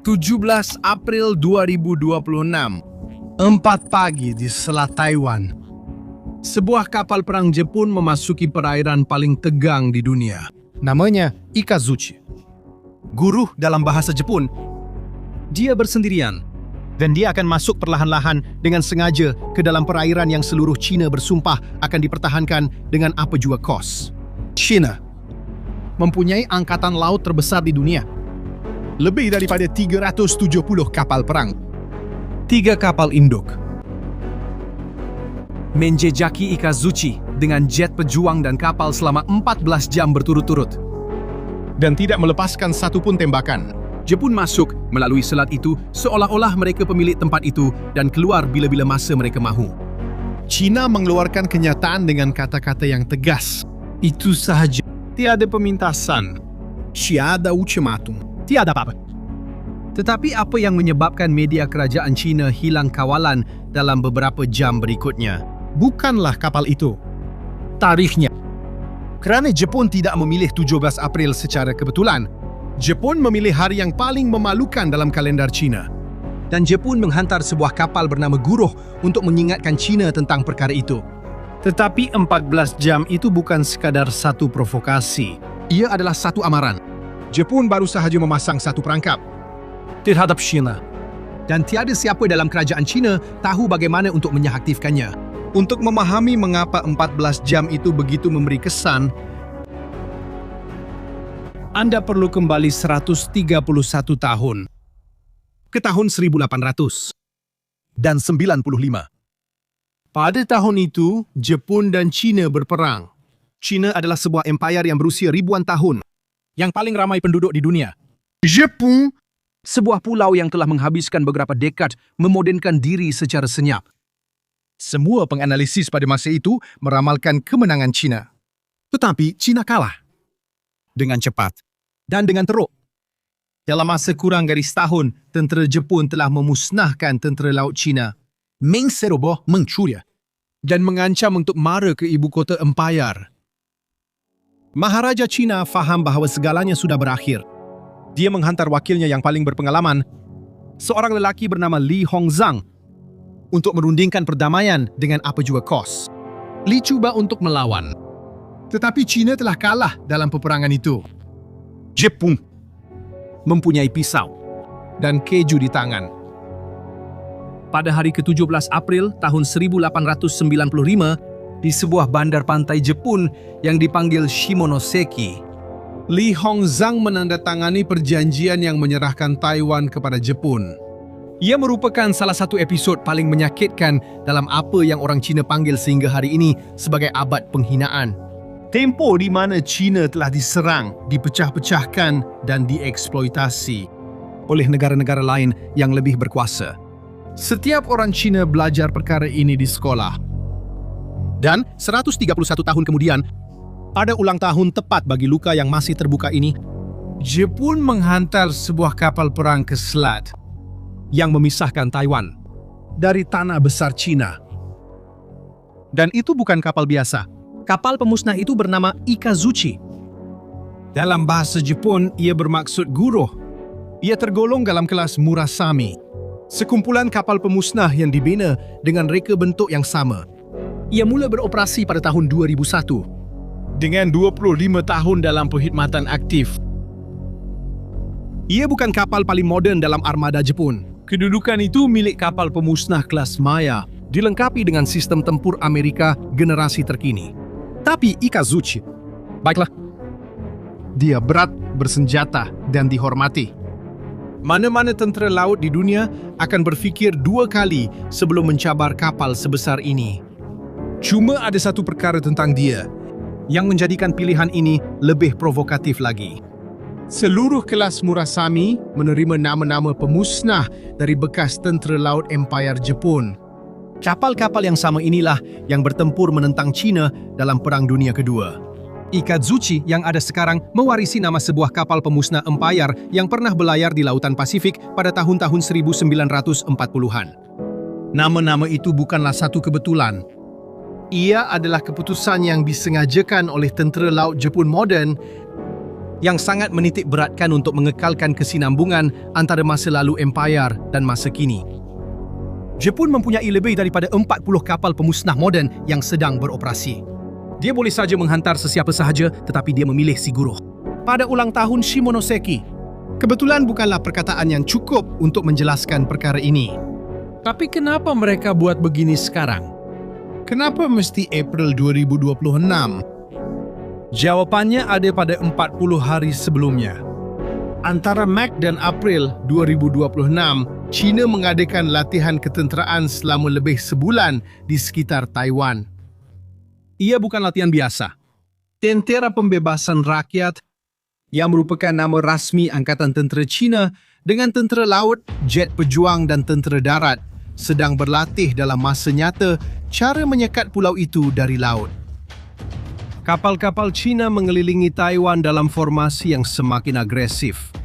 17 April 2026, 4 pagi di Selat Taiwan. Sebuah kapal perang Jepun memasuki perairan paling tegang di dunia. Namanya Ikazuchi. Guru dalam bahasa Jepun, Dia bersendirian, dan dia akan masuk perlahan-lahan dengan sengaja ke dalam perairan yang seluruh China bersumpah akan dipertahankan dengan apa jua kos. China mempunyai angkatan laut terbesar di dunia. Lebih daripada 370 kapal perang. 3 kapal induk. Menjejaki Ikazuchi dengan jet pejuang dan kapal selama 14 jam berturut-turut. Dan tidak melepaskan satupun tembakan. Jepun masuk melalui selat itu seolah-olah mereka pemilik tempat itu dan keluar bila-bila masa mereka mahu. China mengeluarkan kenyataan dengan kata-kata yang tegas. Itu sahaja. Tiada pemintasan. Tiada ultimatum. Tiada apa-apa. Tetapi apa yang menyebabkan media kerajaan China hilang kawalan dalam beberapa jam berikutnya? Bukanlah kapal itu. Tarikhnya. Kerana Jepun tidak memilih 17 April secara kebetulan, Jepun memilih hari yang paling memalukan dalam kalendar China. Dan Jepun menghantar sebuah kapal bernama Guruh untuk mengingatkan China tentang perkara itu. Tetapi 14 jam itu bukan sekadar satu provokasi. Ia adalah satu amaran. Jepun baru sahaja memasang satu perangkap Terhadap China. Dan tiada siapa dalam kerajaan China tahu bagaimana untuk menyaktifkannya. Untuk memahami mengapa 14 jam itu begitu memberi kesan, Anda perlu kembali 131 tahun. Ke tahun 1800 dan 95. Pada tahun itu, Jepun dan China berperang. China adalah sebuah empayar yang berusia ribuan tahun, yang paling ramai penduduk di dunia. Jepun Sebuah pulau yang telah menghabiskan beberapa dekad memodernkan diri secara senyap. Semua penganalisis pada masa itu meramalkan kemenangan China. Tetapi China kalah. Dengan cepat. Dan dengan teruk. Dalam masa kurang dari setahun, tentera Jepun telah memusnahkan tentera laut China, Mengseroboh mencuri. dan mengancam untuk mara ke ibu kota empayar. Maharaja China faham bahawa segalanya sudah berakhir. Dia menghantar wakilnya yang paling berpengalaman, seorang lelaki bernama Li Hongzhang, untuk merundingkan perdamaian dengan apa jua kos. Li cuba untuk melawan. Tetapi China telah kalah dalam peperangan itu. Jepun mempunyai pisau Dan keju di tangan. Pada hari ke-17 April tahun 1895, di sebuah bandar pantai Jepun yang dipanggil Shimonoseki, Li Hongzhang menandatangani perjanjian yang menyerahkan Taiwan kepada Jepun. ia merupakan salah satu episod paling menyakitkan dalam apa yang orang Cina panggil sehingga hari ini sebagai abad penghinaan. Tempoh di mana China telah diserang, dipecah-pecahkan dan dieksploitasi oleh negara-negara lain yang lebih berkuasa. Setiap orang Cina belajar perkara ini di sekolah. Dan 131 tahun kemudian, pada ulang tahun tepat bagi luka yang masih terbuka ini, Jepun menghantar sebuah kapal perang ke selat yang memisahkan Taiwan. dari tanah besar China. Dan itu bukan kapal biasa. Kapal pemusnah itu bernama Ikazuchi. Dalam bahasa Jepun, ia bermaksud guruh. Ia tergolong dalam kelas Murasami, sekumpulan kapal pemusnah yang dibina dengan reka bentuk yang sama. Ia mula beroperasi pada tahun 2001. Dengan 25 tahun dalam perkhidmatan aktif. Ia bukan kapal paling moden dalam armada Jepun. Kedudukan itu milik kapal pemusnah kelas Maya, Dilengkapi dengan sistem tempur Amerika generasi terkini. Tapi Ikazuchi, baiklah, dia berat, bersenjata, dan dihormati. Mana-mana tentera laut di dunia akan berfikir 2 kali sebelum mencabar kapal sebesar ini. Cuma ada satu perkara tentang dia yang menjadikan pilihan ini lebih provokatif lagi. Seluruh kelas Murasami menerima nama-nama pemusnah dari bekas tentera laut Empayar Jepun. Kapal-kapal yang sama inilah yang bertempur menentang China dalam Perang Dunia Kedua. Ikazuchi yang ada sekarang mewarisi nama sebuah kapal pemusnah Empayar yang pernah berlayar di Lautan Pasifik pada tahun-tahun 1940-an. Nama-nama itu bukanlah satu kebetulan. Ia adalah keputusan yang disengajakan oleh tentera laut Jepun moden yang sangat menitik beratkan untuk mengekalkan kesinambungan antara masa lalu empayar dan masa kini. Jepun mempunyai lebih daripada 40 kapal pemusnah moden yang sedang beroperasi. Dia boleh saja menghantar sesiapa sahaja, tetapi dia memilih si Guru. Pada ulang tahun Shimonoseki, kebetulan bukanlah perkataan yang cukup untuk menjelaskan perkara ini. Tapi kenapa mereka buat begini sekarang? Kenapa mesti April 2026? Jawapannya ada pada 40 hari sebelumnya. Antara Mac dan April 2026, China mengadakan latihan ketenteraan selama lebih sebulan di sekitar Taiwan. Ia bukan latihan biasa. Tentera Pembebasan Rakyat, yang merupakan nama rasmi Angkatan Tentera China dengan tentera laut, jet pejuang dan tentera darat, sedang berlatih dalam masa nyata cara menyekat pulau itu dari laut. Kapal-kapal China mengelilingi Taiwan dalam formasi yang semakin agresif.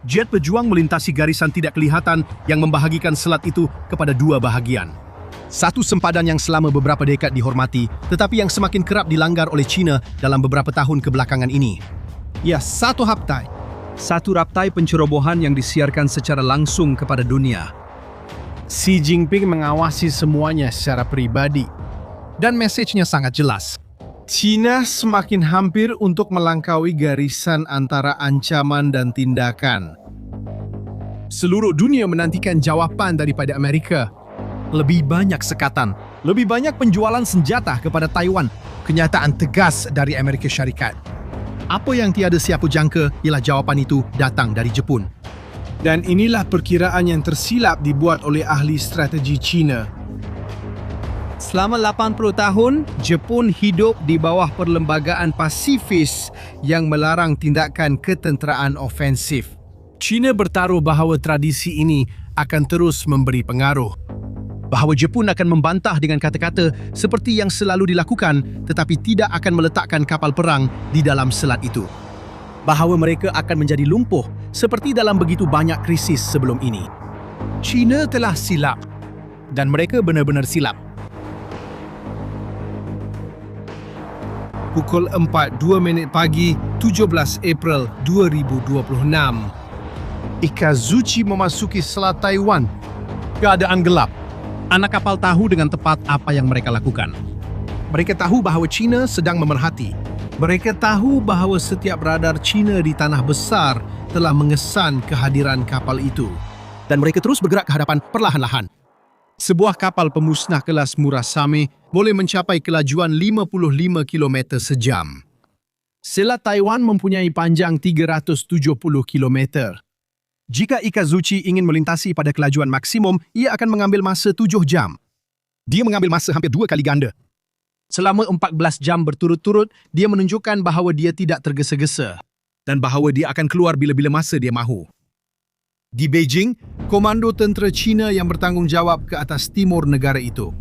Jet pejuang melintasi garisan tidak kelihatan yang membahagikan selat itu kepada dua bahagian. Satu sempadan yang selama beberapa dekad dihormati, tetapi yang semakin kerap dilanggar oleh China dalam beberapa tahun kebelakangan ini. Ya, satu raptai. Satu raptai pencerobohan yang disiarkan secara langsung kepada dunia. Xi Jinping mengawasi semuanya secara pribadi. Dan mesejnya sangat jelas. China semakin hampir untuk melangkaui garisan antara ancaman dan tindakan. Seluruh dunia menantikan jawapan daripada Amerika. Lebih banyak sekatan, lebih banyak penjualan senjata kepada Taiwan. Kenyataan tegas dari Amerika Syarikat. Apa yang tiada siapa jangka ialah jawapan itu datang dari Jepun. Dan inilah perkiraan yang tersilap dibuat oleh ahli strategi China. Selama 80 tahun, Jepun hidup di bawah perlembagaan pasifis yang melarang tindakan ketenteraan ofensif. China bertaruh bahawa tradisi ini akan terus memberi pengaruh. Bahawa Jepun akan membantah dengan kata-kata seperti yang selalu dilakukan tetapi tidak akan meletakkan kapal perang di dalam selat itu. Bahawa mereka akan menjadi lumpuh seperti dalam begitu banyak krisis sebelum ini. China telah silap dan mereka benar-benar silap. Pukul 4.02 pagi, 17 April 2026. Ikazuchi memasuki selat Taiwan. Keadaan gelap. Anak kapal tahu dengan tepat apa yang mereka lakukan. Mereka tahu bahawa China sedang memerhati. Mereka tahu bahawa setiap radar China di tanah besar telah mengesan kehadiran kapal itu. Dan mereka terus bergerak ke hadapan perlahan-lahan. Sebuah kapal pemusnah kelas Murasame boleh mencapai kelajuan 55 km sejam. Selat Taiwan mempunyai panjang 370 km. Jika Ikazuchi ingin melintasi pada kelajuan maksimum, ia akan mengambil masa 7 jam. Dia mengambil masa hampir 2 kali ganda. Selama 14 jam berturut-turut, dia menunjukkan bahawa dia tidak tergesa-gesa dan bahawa dia akan keluar bila-bila masa dia mahu. Di Beijing, komando tentera China yang bertanggungjawab ke atas timur negara itu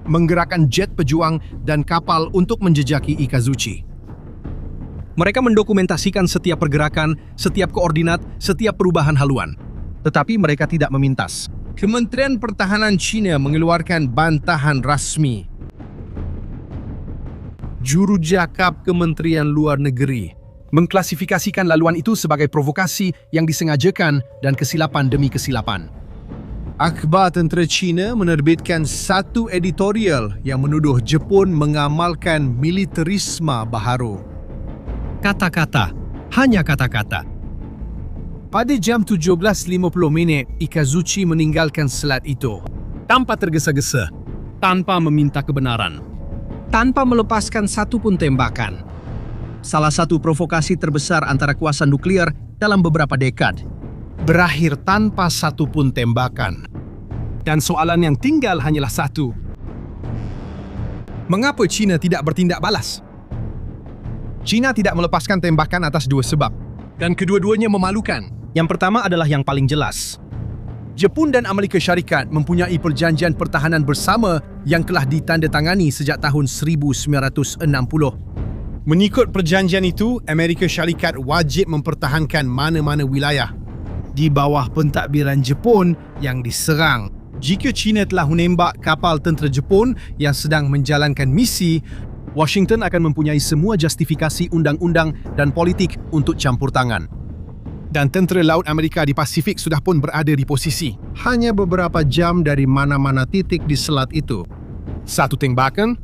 menggerakkan jet pejuang dan kapal untuk menjejaki Ikazuchi. Mereka mendokumentasikan setiap pergerakan, setiap koordinat, setiap perubahan haluan. Tetapi mereka tidak memintas. Kementerian Pertahanan China mengeluarkan bantahan rasmi. Jurujakap Kementerian Luar Negeri mengklasifikasikan laluan itu sebagai provokasi yang disengajakan dan kesilapan demi kesilapan. Akhbar Tentera China menerbitkan satu editorial yang menuduh Jepun mengamalkan militerisme baharu. Kata-kata, hanya kata-kata. Pada jam 17.50 Ikazuchi meninggalkan selat itu tanpa tergesa-gesa, tanpa meminta kebenaran, tanpa melepaskan satu pun tembakan. Salah satu provokasi terbesar antara kuasa nuklear dalam beberapa dekad berakhir tanpa satu pun tembakan. Dan soalan yang tinggal hanyalah satu. Mengapa China tidak bertindak balas? China tidak melepaskan tembakan atas dua sebab. Dan kedua-duanya memalukan. Yang pertama adalah yang paling jelas. Jepun dan Amerika Syarikat mempunyai perjanjian pertahanan bersama yang telah ditandatangani sejak tahun 1960. Mengikut perjanjian itu, Amerika Syarikat wajib mempertahankan mana-mana wilayah di bawah pentadbiran Jepun yang diserang. Jika China telah menembak kapal tentera Jepun yang sedang menjalankan misi, Washington akan mempunyai semua justifikasi undang-undang dan politik untuk campur tangan. Dan tentera laut Amerika di Pasifik sudah pun berada di posisi hanya beberapa jam dari mana-mana titik di selat itu. Satu tembakan,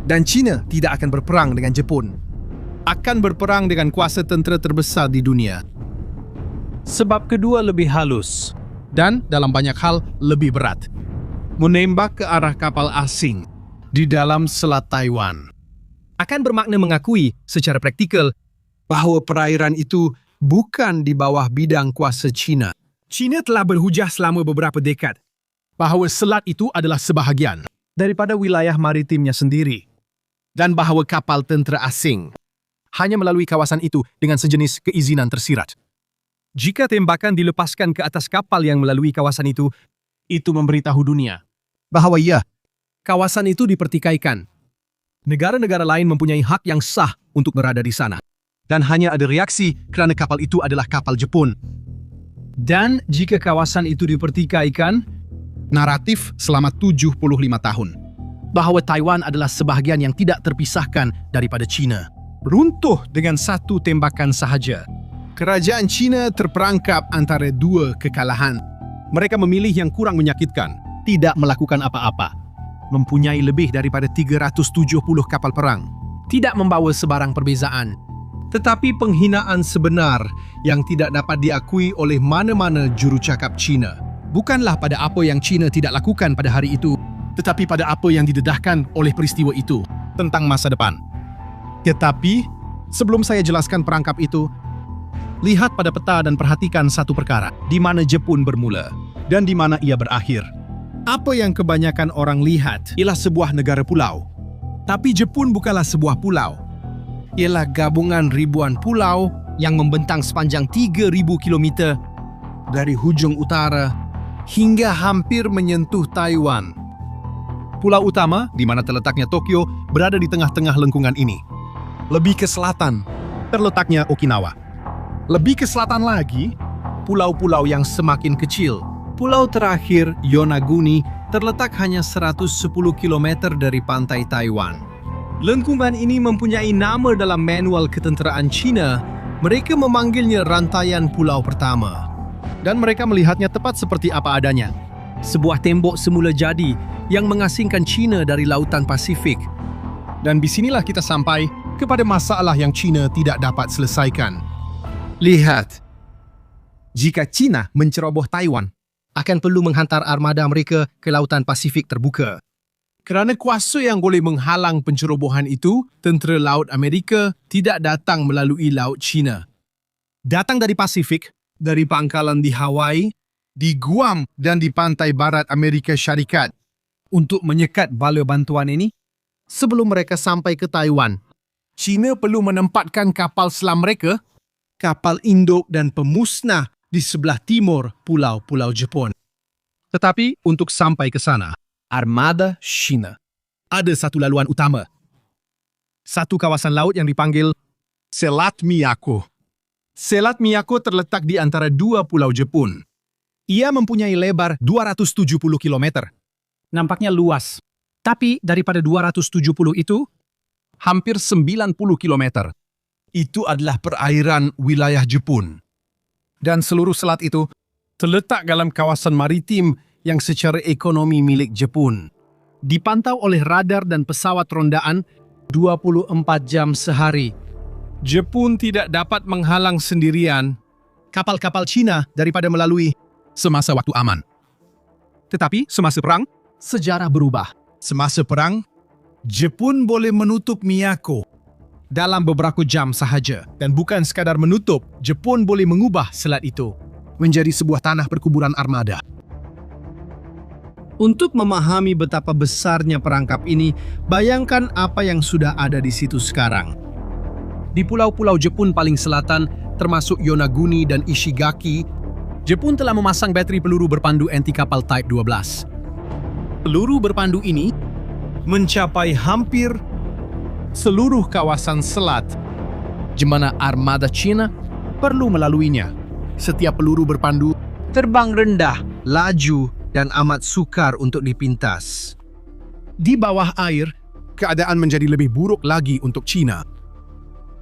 dan China tidak akan berperang dengan Jepun. Akan berperang dengan kuasa tentera terbesar di dunia. Sebab kedua lebih halus dan dalam banyak hal lebih berat. Menembak ke arah kapal asing di dalam selat Taiwan. Akan bermakna mengakui secara praktikal bahawa perairan itu bukan di bawah bidang kuasa China. China telah berhujah selama beberapa dekad bahawa selat itu adalah sebahagian Daripada wilayah maritimnya sendiri, dan bahawa kapal tentera asing hanya melalui kawasan itu dengan sejenis keizinan tersirat. Jika tembakan dilepaskan ke atas kapal yang melalui kawasan itu memberitahu dunia bahawa kawasan itu dipertikaikan. Negara-negara lain mempunyai hak yang sah untuk berada di sana. Dan hanya ada reaksi kerana kapal itu adalah kapal Jepun. Dan jika kawasan itu dipertikaikan, naratif selama 75 tahun bahawa Taiwan adalah sebahagian yang tidak terpisahkan daripada China. runtuh dengan satu tembakan sahaja. Kerajaan China terperangkap antara dua kekalahan. Mereka memilih yang kurang menyakitkan, tidak melakukan apa-apa. Mempunyai lebih daripada 370 kapal perang. Tidak membawa sebarang perbezaan. Tetapi penghinaan sebenar yang tidak dapat diakui oleh mana-mana jurucakap China. Bukanlah pada apa yang China tidak lakukan pada hari itu, Tetapi pada apa yang didedahkan oleh peristiwa itu tentang masa depan. Tetapi, sebelum saya jelaskan perangkap itu, lihat pada peta dan perhatikan satu perkara. di mana Jepun bermula dan di mana ia berakhir. Apa yang kebanyakan orang lihat ialah sebuah negara pulau. Tapi Jepun bukanlah sebuah pulau. Ialah gabungan ribuan pulau yang membentang sepanjang 3,000 kilometer dari hujung utara hingga hampir menyentuh Taiwan. Pulau utama, di mana terletaknya Tokyo, berada di tengah-tengah lengkungan ini. Lebih ke selatan, Terletaknya Okinawa. lebih ke selatan lagi, Pulau-pulau yang semakin kecil. Pulau terakhir, Yonaguni, terletak hanya 110 km dari pantai Taiwan. Lengkungan ini mempunyai nama dalam manual ketenteraan China. Mereka memanggilnya rantaian pulau pertama. Dan mereka melihatnya tepat seperti apa adanya. Sebuah tembok semula jadi yang mengasingkan China dari lautan Pasifik. dan di sinilah kita sampai kepada masalah yang China tidak dapat selesaikan. Lihat, Jika China menceroboh Taiwan, akan perlu menghantar armada mereka ke lautan Pasifik terbuka. kerana kuasa yang boleh menghalang pencerobohan itu, tentera laut Amerika tidak datang melalui laut China. Datang dari Pasifik, Dari pangkalan di Hawaii, di Guam dan di pantai barat Amerika Syarikat untuk menyekat bala bantuan ini, sebelum mereka sampai ke Taiwan. China perlu menempatkan kapal selam mereka, kapal induk dan pemusnah di sebelah timur pulau-pulau Jepun. tetapi untuk sampai ke sana, armada China. Ada satu laluan utama. Satu kawasan laut yang dipanggil Selat Miyako. Selat Miyako terletak di antara dua pulau Jepun. Ia mempunyai lebar 270 km. Nampaknya luas. Tapi daripada 270 itu, hampir 90 km. Itu adalah perairan wilayah Jepun. Dan seluruh selat itu terletak dalam kawasan maritim yang secara ekonomi milik Jepun. Dipantau oleh radar dan pesawat rondaan 24 jam sehari. Jepun tidak dapat menghalang sendirian Kapal-kapal Cina daripada melalui. semasa waktu aman. Tetapi semasa perang, sejarah berubah. Semasa perang, Jepun boleh menutup Miyako Dalam beberapa jam sahaja. Dan bukan sekadar menutup, Jepun boleh mengubah selat itu menjadi sebuah tanah perkuburan armada. Untuk memahami betapa besarnya perangkap ini, bayangkan apa yang sudah ada di situ sekarang. Di pulau-pulau Jepun paling selatan, termasuk Yonaguni dan Ishigaki, Jepun telah memasang bateri peluru berpandu anti-kapal Type 12. Peluru berpandu ini mencapai hampir Seluruh kawasan selat, di mana armada China perlu melaluinya. Setiap peluru berpandu terbang rendah, laju, dan amat sukar untuk dipintas. Di bawah air, keadaan menjadi lebih buruk lagi untuk China.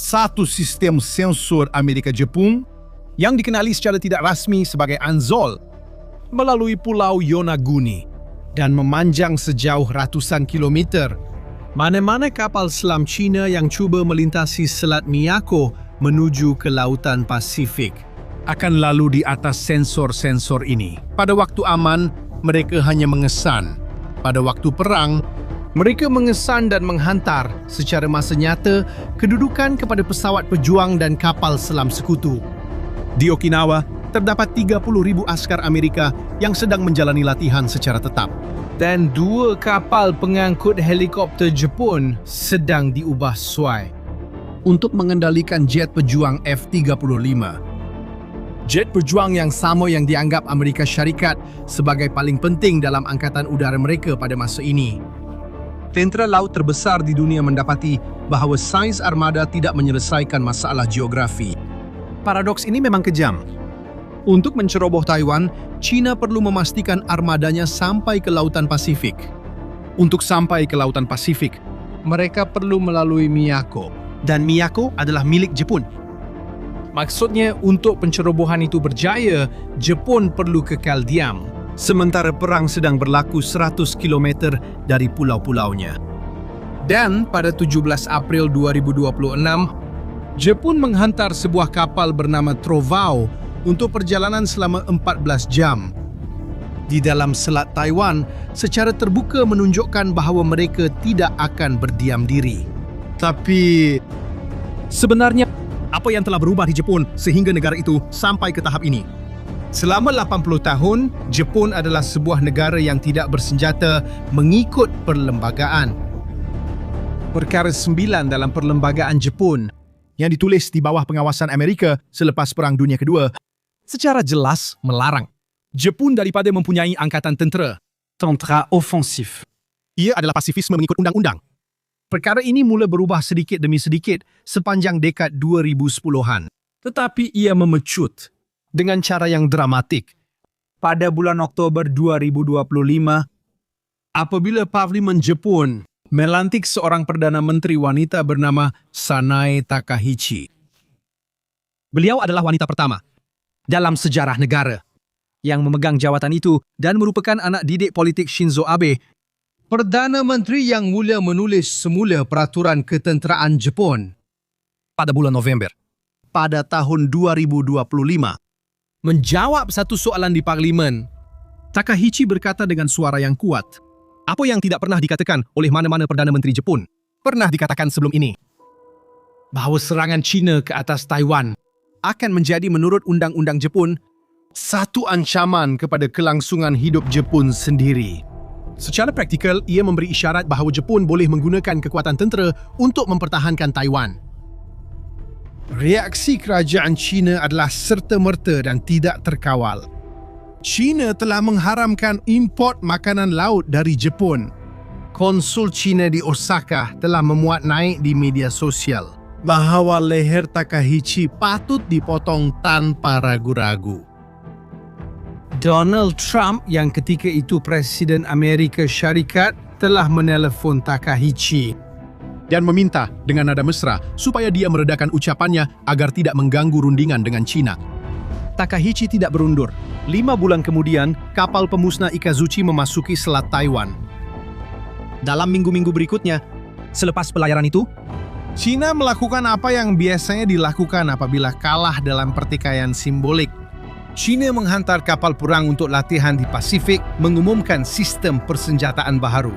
Satu sistem sensor Amerika-Jepun yang dikenali secara tidak rasmi sebagai Anzol melalui Pulau Yonaguni dan memanjang sejauh ratusan kilometer. Mana-mana kapal selam China yang cuba melintasi Selat Miyako menuju ke Lautan Pasifik akan lalu di atas sensor-sensor ini. Pada waktu aman, mereka hanya mengesan. Pada waktu perang, mereka mengesan dan menghantar secara masa nyata kedudukan kepada pesawat pejuang dan kapal selam sekutu. Di Okinawa, terdapat 30,000 askar Amerika yang sedang menjalani latihan secara tetap. Dan 2 kapal pengangkut helikopter Jepun sedang diubah suai untuk mengendalikan jet pejuang F-35. Jet pejuang yang sama yang dianggap Amerika Syarikat sebagai paling penting dalam angkatan udara mereka pada masa ini. Tentera laut terbesar di dunia mendapati bahawa saiz armada tidak menyelesaikan masalah geografi. Paradoks ini memang kejam. Untuk menceroboh Taiwan, China perlu memastikan armadanya sampai ke Lautan Pasifik. Untuk sampai ke Lautan Pasifik, mereka perlu melalui Miyako. Dan Miyako adalah milik Jepun. Maksudnya, untuk pencerobohan itu berjaya, Jepun perlu kekal diam. Sementara perang sedang berlaku 100 km dari pulau-pulaunya. Dan pada 17 April 2026, Jepun menghantar sebuah kapal bernama Trovao untuk perjalanan selama 14 jam. Di dalam Selat Taiwan, secara terbuka menunjukkan bahawa mereka tidak akan berdiam diri. Tapi Sebenarnya, apa yang telah berubah di Jepun sehingga negara itu sampai ke tahap ini? Selama 80 tahun, Jepun adalah sebuah negara yang tidak bersenjata mengikut perlembagaan. Perkara 9 dalam perlembagaan Jepun yang ditulis di bawah pengawasan Amerika selepas Perang Dunia Kedua Secara jelas melarang Jepun daripada mempunyai angkatan tentera. Tentara ofensif. Ia adalah pasifisme mengikut undang-undang. Perkara ini mula berubah sedikit demi sedikit sepanjang dekad 2010-an. Tetapi ia memecut. Dengan cara yang dramatik. Pada bulan Oktober 2025, apabila Parlimen Jepun melantik seorang Perdana Menteri wanita bernama Sanae Takaichi. Beliau adalah wanita pertama dalam sejarah negara yang memegang jawatan itu dan merupakan anak didik politik Shinzo Abe. Perdana Menteri yang mula menulis semula peraturan ketenteraan Jepun Pada bulan November, pada tahun 2025, menjawab satu soalan di Parlimen. Takaichi berkata dengan suara yang kuat, apa yang tidak pernah dikatakan oleh mana-mana Perdana Menteri Jepun pernah dikatakan sebelum ini. Bahawa serangan China ke atas Taiwan Akan menjadi menurut undang-undang Jepun satu ancaman kepada kelangsungan hidup Jepun sendiri. Secara praktikal, ia memberi isyarat bahawa Jepun boleh menggunakan kekuatan tentera untuk mempertahankan Taiwan. Reaksi kerajaan China adalah serta-merta dan tidak terkawal. China telah mengharamkan import makanan laut dari Jepun. Konsul China di Osaka telah memuat naik di media sosial bahawa leher Takaichi patut dipotong tanpa ragu-ragu. Donald Trump yang ketika itu Presiden Amerika Syarikat telah menelefon Takaichi dan meminta dengan nada mesra supaya dia meredakan ucapannya agar tidak mengganggu rundingan dengan China. Takaichi tidak berundur. 5 bulan kemudian, kapal pemusnah Ikazuchi memasuki Selat Taiwan. Dalam minggu-minggu berikutnya, selepas pelayaran itu, China melakukan apa yang biasanya dilakukan apabila kalah dalam pertikaian simbolik. China menghantar kapal perang untuk latihan di Pasifik, mengumumkan sistem persenjataan baharu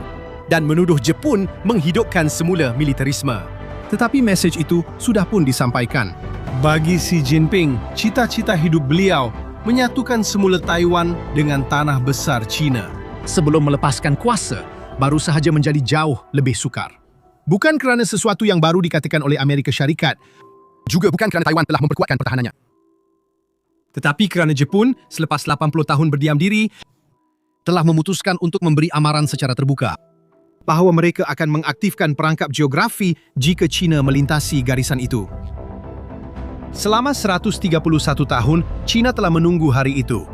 dan menuduh Jepun menghidupkan semula militerisme. Tetapi mesej itu sudah pun disampaikan. Bagi Xi Jinping, cita-cita hidup beliau menyatukan semula Taiwan dengan tanah besar China. Sebelum melepaskan kuasa, baru sahaja menjadi jauh lebih sukar. Bukan kerana sesuatu yang baru dikatakan oleh Amerika Syarikat, juga bukan kerana Taiwan telah memperkuatkan pertahanannya. Tetapi kerana Jepun, selepas 80 tahun berdiam diri, telah memutuskan untuk memberi amaran secara terbuka bahawa mereka akan mengaktifkan perangkap geografi jika China melintasi garisan itu. Selama 131 tahun, China telah menunggu hari itu,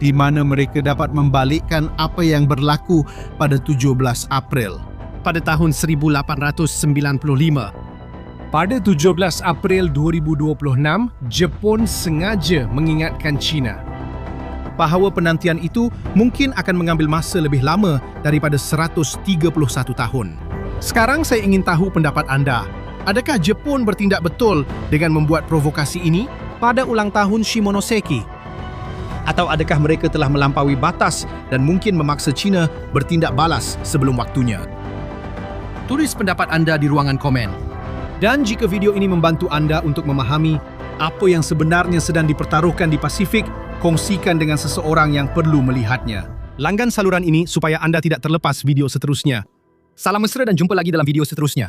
di mana mereka dapat membalikkan apa yang berlaku pada 17 April. pada tahun 1895. Pada 17 April 2026, Jepun sengaja mengingatkan China Bahawa penantian itu mungkin akan mengambil masa lebih lama daripada 131 tahun. Sekarang saya ingin tahu pendapat anda. Adakah Jepun bertindak betul dengan membuat provokasi ini pada ulang tahun Shimonoseki? Atau adakah mereka telah melampaui batas dan mungkin memaksa China bertindak balas sebelum waktunya? Tulis pendapat anda di ruangan komen. Dan jika video ini membantu anda untuk memahami apa yang sebenarnya sedang dipertaruhkan di Pasifik, kongsikan dengan seseorang yang perlu melihatnya. Langgan saluran ini supaya anda tidak terlepas video seterusnya. Salam mesra dan jumpa lagi dalam video seterusnya.